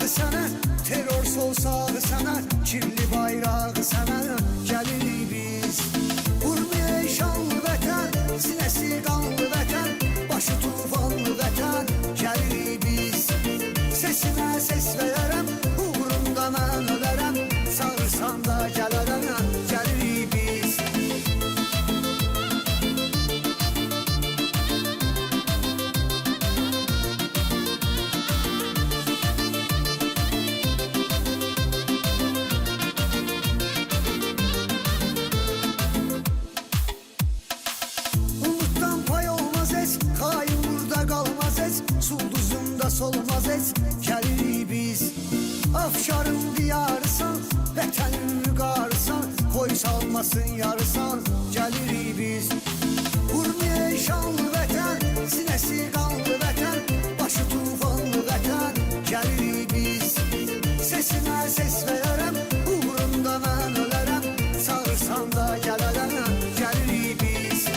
sana, terör solsa sana, kirli bayrağı sana gelirik biz. Urmu şanlı veten, sinesi qanlı veten, başı tufanlı veten gelirik biz. Sesine ses vererem, uğrunda mən ölerem, Çağırsanda gelerem gelirik biz. Hain burada qalmaz heç, sulduzunda solmaz heç, gelirik biz. Afşarın diyarısan, vətənin müqarısan, qoy salmasın yarısan, gelirik biz. Urmu şanlı vətən, sinesi qanlı vətən, başı tufanlı vətən, gelirik biz. Sesine ses vererem, uğrunda mən ölərəm, Çağırsanda gelerem, gelirik biz.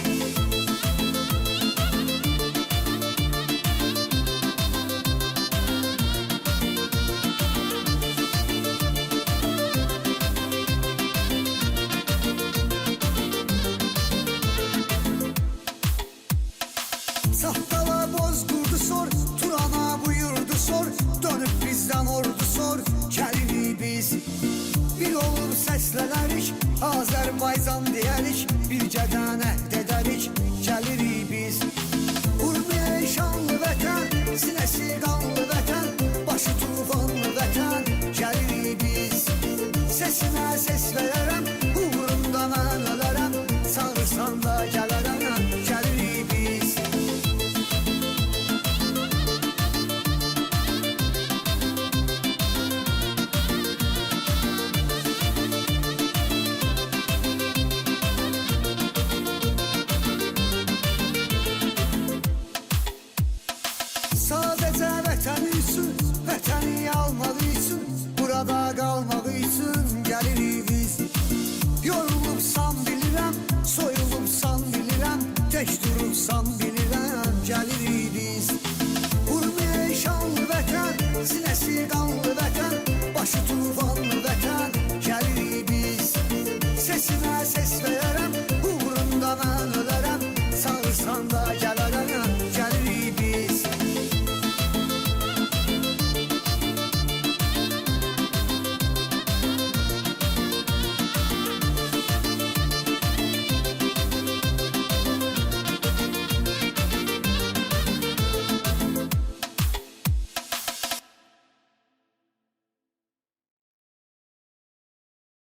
Sahtala bozqurdu sor, Turana buyurdu sor, dönüp bizden ordu sor, gelirik biz. Bir olub səslənirik, Azərbaycan deyərik, birgədən əhd edərik, gelirik biz. Urmu şanlı vətən, sinesi qanlı vətən, başı tufanlı vətən, gelirik biz. Sesine ses vererem, uğrunda mən ölərəm, Çağırsanda gelerem, gelirik biz. Sadece vətən üçün, vətəni almaq üçün, burada qalmaq üçün